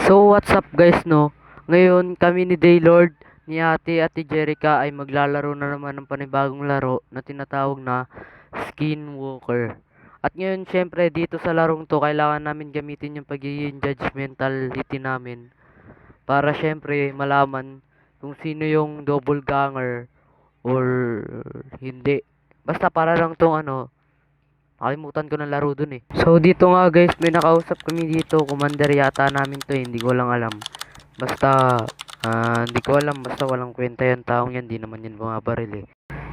So what's up guys no? Ngayon kami ni Daylord, ni Ate Jerica ay maglalaro na naman ng panibagong laro na tinatawag na Skinwalker. At ngayon syempre dito sa larong to kailangan namin gamitin yung pagiging judgmentality namin para syempre malaman kung sino yung double ganger or hindi. Basta para lang tong nakalimutan ko ng laro dun eh. So dito nga guys, may nakausap kami dito. Commander yata namin to eh. Hindi ko lang alam. Basta, hindi ko alam. Basta walang kwenta yung taong yan. Di naman yan bumabaril eh.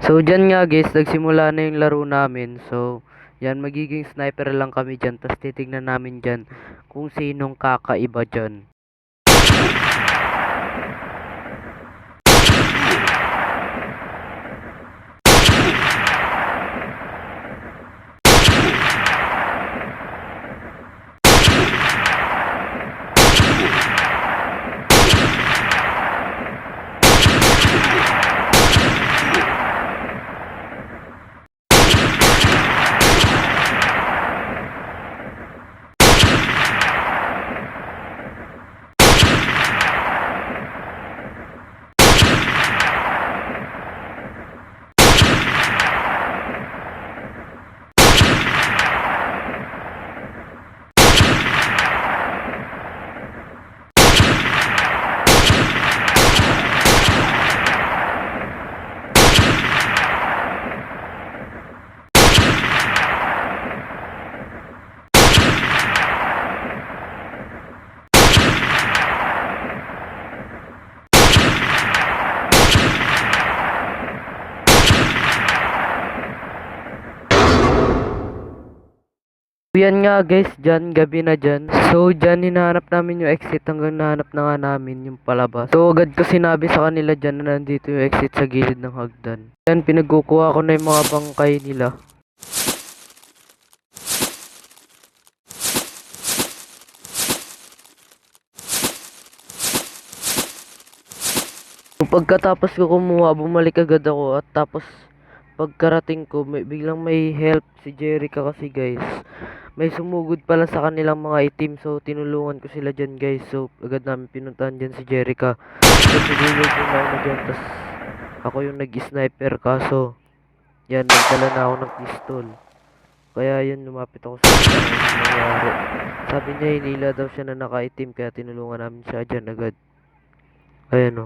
So dyan nga guys, nagsimula na yung laro namin. So, yan magiging sniper lang kami dyan. Tapos titignan namin dyan kung sinong kakaiba dyan. Yan nga guys, dyan, gabi na dyan. So, dyan hinahanap namin yung exit hanggang nahanap na nga namin yung palabas. So, agad ko sinabi sa kanila dyan na nandito yung exit sa gilid ng hagdan. Yan, pinagkukuha ko na yung mga bangkay nila. So, pagkatapos ko kumuha, bumalik agad ako at tapos pagkarating ko, biglang may help si Jerica kasi guys. May sumugod pala sa kanilang mga itim, so tinulungan ko sila dyan guys. So agad namin pinuntahan dyan si Jerica. So sinulog ko na ako dyan, tas ako yung nag-sniper kaso yan, nagdala na ako ng pistol. Kaya yun, lumapit ako sa kanya ano nangyari. Sabi niya hinila daw siya na nakaitim kaya tinulungan namin siya dyan agad. Ayan o.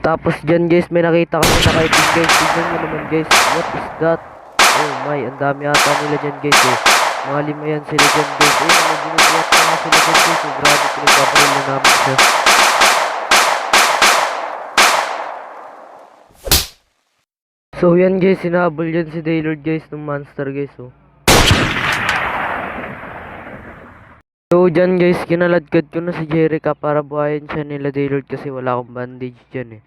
Tapos dyan guys, may nakita kami nakaitim guys. Tignan nyo naman guys, what is that? Oh my, ang dami ata nila dyan guys eh. Mga 5 yan sila dyan guys. Eh, mga binubuhat na nga sila dyan guys. So grabe, pinagbabaril na namin siya. So yan guys, sinabol yan si Daylord guys ng monster guys oh. So dyan guys, kinaladkad ko na si Jerica para buhayin siya nila Daylord kasi wala akong bandage dyan eh.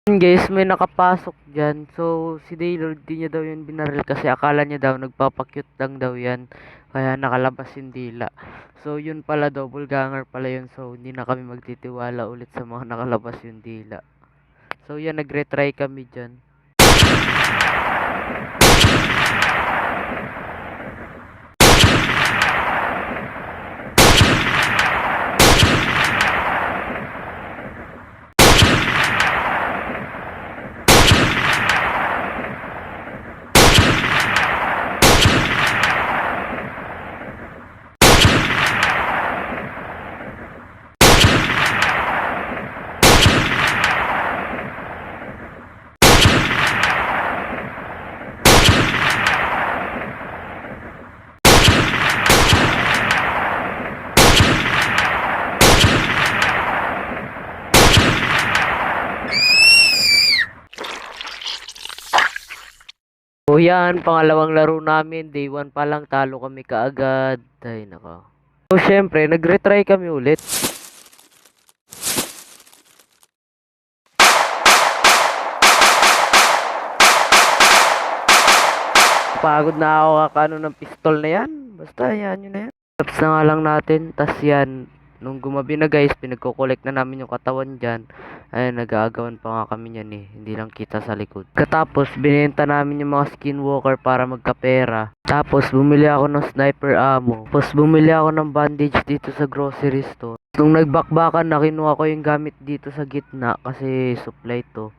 Guys, may nakapasok dyan. So, si Daylord di niya daw yun binaril kasi akala niya daw nagpapakyut lang daw yan. Kaya nakalabas yung dila. So, yun pala, double ganger pala yun. So, hindi na kami magtitiwala ulit sa mga nakalabas yung dila. So, yan, nagretry kami dyan. So yan, pangalawang laro namin. Day 1 pa lang, talo kami kaagad. Ay, nako. So syempre, nag-retry kami ulit. Pagod na ako kakano ng pistol na yan. Basta yan, yun na yan. Tapos na nga lang natin. Tas yan, Nung gumabi na guys, pinagko-collect na namin yung katawan dyan. Ayun, nag-aagawan pa nga kami niyan eh. Hindi lang kita sa likod. Katapos, binenta namin yung mga skinwalker para magkapera. Tapos, bumili ako ng sniper ammo. Tapos, bumili ako ng bandage dito sa grocery store. Nung nagbakbakan na, kinuha ko yung gamit dito sa gitna kasi supply to.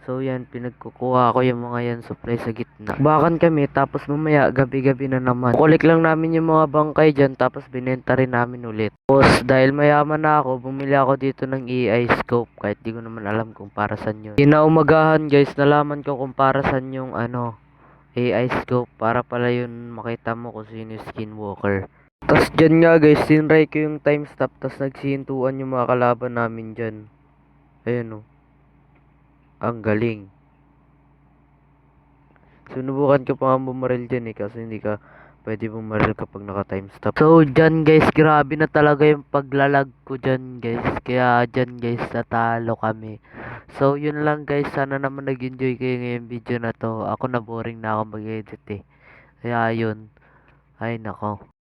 So yan, pinagkukuha ko yung mga yan supply sa gitna. Bakan kami, tapos mamaya gabi-gabi na naman. Kulik lang namin yung mga bangkay dyan, tapos binenta rin namin ulit. Tapos dahil mayaman na ako, bumili ako dito ng AI scope, kahit di ko naman alam kung para saan yun. Kinaumagahan guys, nalaman ko kung para saan yung AI scope, para pala yun makita mo kung sino yung skinwalker. Tapos dyan nga guys, sinray ko yung time stop, tapos nagsihintuan yung mga kalaban namin dyan. Ayun oh. Ang galing. Sinubukan ko pa nga bumaril dyan eh, kasi hindi ka pwede bumaril kapag naka-time stop. So, dyan guys, grabe na talaga yung paglalag ko dyan guys. Kaya dyan guys, natalo kami. So, yun lang guys. Sana naman nag-enjoy kayo ngayong video na to. Ako na boring na ako mag-edit eh. Kaya yun. Ay nako.